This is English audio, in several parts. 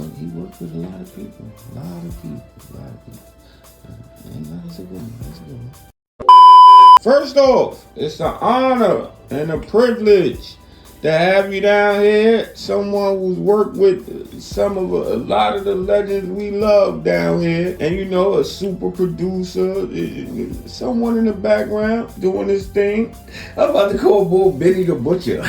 he worked with a lot of people. And that's a good one. First off, it's an honor and a privilege to have you down here. Someone who's worked with a lot of the legends we love down here. And a super producer, someone in the background doing his thing. I'm about to call Bull Benny the Butcher.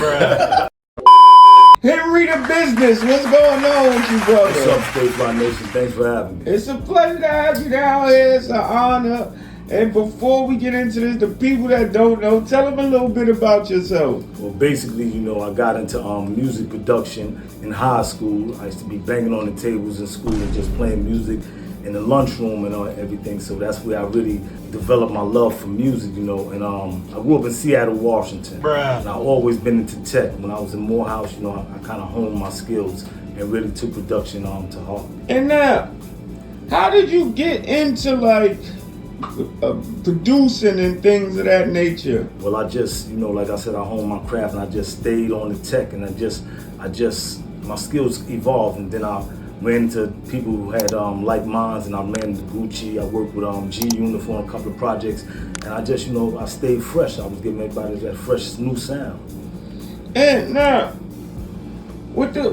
Henry the Business, what's going on with you, brother? What's up, Statewide Nation? Thanks for having me. It's a pleasure to have you down here. It's an honor. And before we get into this, the people that don't know, tell them a little bit about yourself. Well, basically, I got into music production in high school. I used to be banging on the tables in school and just playing music in the lunchroom and everything. So that's where I really developed my love for music, And I grew up in Seattle, Washington. And I've always been into tech. When I was in Morehouse, I kind of honed my skills and really took production to heart. And now, how did you get into producing and things of that nature? Well, I just, like I said, I honed my craft and I just stayed on the tech and my skills evolved, and then I ran into people who had like minds, and I ran into Gucci. I worked with G-Unit on a couple of projects, and I just, I stayed fresh. I was giving everybody that fresh new sound. And now, with the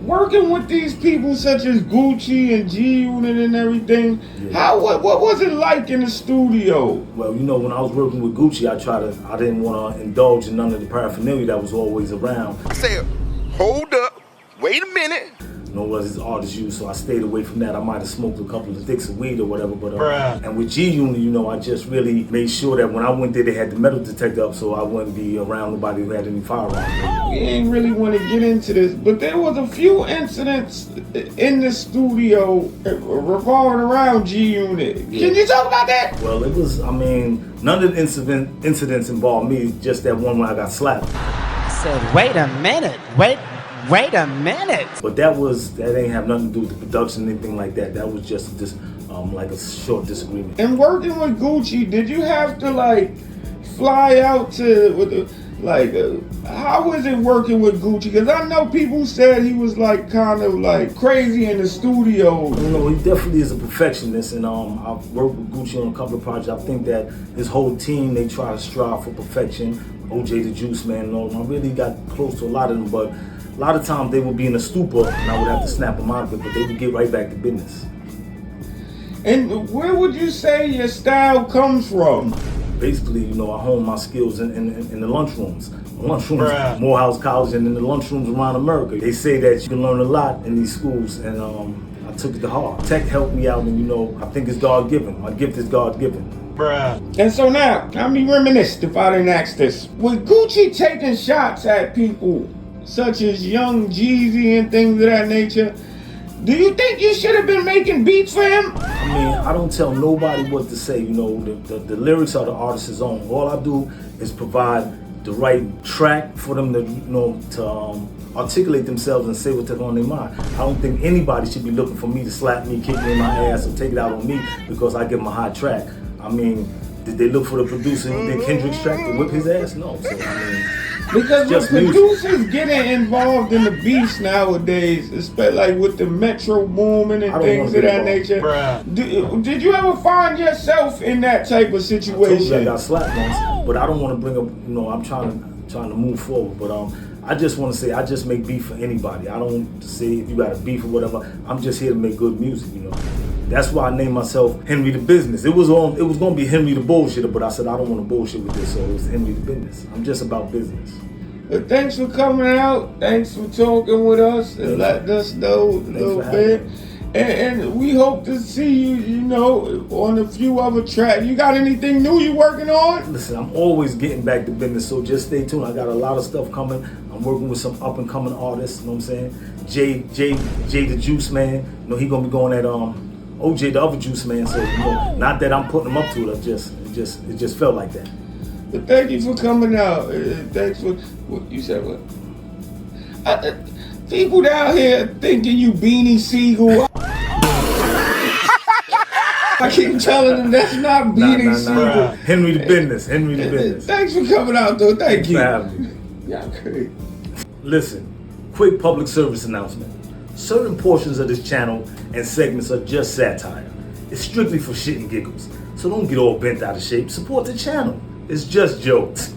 working with these people such as Gucci and G-Unit and everything, what was it like in the studio? Well, when I was working with Gucci, I didn't want to indulge in none of the paraphernalia that was always around. I said, hold up, wait a minute. Was his artist use, so I stayed away from that. I might have smoked a couple of sticks of weed or whatever, but and with G-Unit, I just really made sure that when I went there, they had the metal detector up, so I wouldn't be around nobody who had any firearms. We ain't really want to get into this, but there was a few incidents in the studio revolving around G-Unit. Can you talk about that? Well, it was, none of the incidents involved me, just that one when I got slapped. I said, wait a minute, wait a minute. But that ain't have nothing to do with the production, anything like that. That was just like a short disagreement. And working with Gucci, did you have to fly out to how was it working with Gucci? Because I know people said he was kind of crazy in the studio. He definitely is a perfectionist, and I've worked with Gucci on a couple of projects. I think that his whole team, they try to strive for perfection. OJ the Juice Man and all of them. I really got close to a lot of them, but a lot of times they would be in a stupor and I would have to snap them out of it, but they would get right back to business. And where would you say your style comes from? Basically, I hone my skills in the lunchrooms. Morehouse College, and in the lunchrooms around America. They say that you can learn a lot in these schools, and I took it to heart. Tech helped me out, and I think it's God-given. My gift is God-given. And so now, I'll be reminisced if I didn't ask this. Was Gucci taking shots at people such as Young Jeezy and things of that nature? Do you think you should have been making beats for him? I don't tell nobody what to say. The lyrics are the artist's own. All I do is provide the right track for them to, to articulate themselves and say what's on their mind. I don't think anybody should be looking for me to slap me, kick me in my ass, or take it out on me because I give them a hot track. Did they look for the producer who did Kendrick's track to whip his ass? No. So, because when producers getting involved in the beats nowadays, especially with the Metro Boomin and things of that nature, did you ever find yourself in that type of situation? I told you I got slapped once, but I don't want to bring up, I'm trying to move forward, but I just want to say I just make beef for anybody. I don't say if you got a beef or whatever. I'm just here to make good music, That's why I named myself Henry the Business. It was gonna be Henry the Bullshitter, but I said I don't want to bullshit with this, so it's Henry the Business. I'm just about business. But thanks for coming out. Thanks for talking with us and letting us know a little bit. And we hope to see you, on a few other tracks. You got anything new you working on? Listen, I'm always getting back to business, so just stay tuned. I got a lot of stuff coming. I'm working with some up and coming artists. You know what I'm saying? Jay the Juice Man. He gonna be going at OJ the other Juice Man. So not that I'm putting him up to it. It just felt like that. But thank you for coming out. Thanks for what you said. What? People down here thinking you Beanie Siegel. I keep telling them that's not Beanie Siegel. Henry the Business. Henry the Business. Thanks for coming out, though. Thank you. For having me. Y'all great. Listen, quick public service announcement. Certain portions of this channel and segments are just satire. It's strictly for shit and giggles. So don't get all bent out of shape. Support the channel. It's just jokes.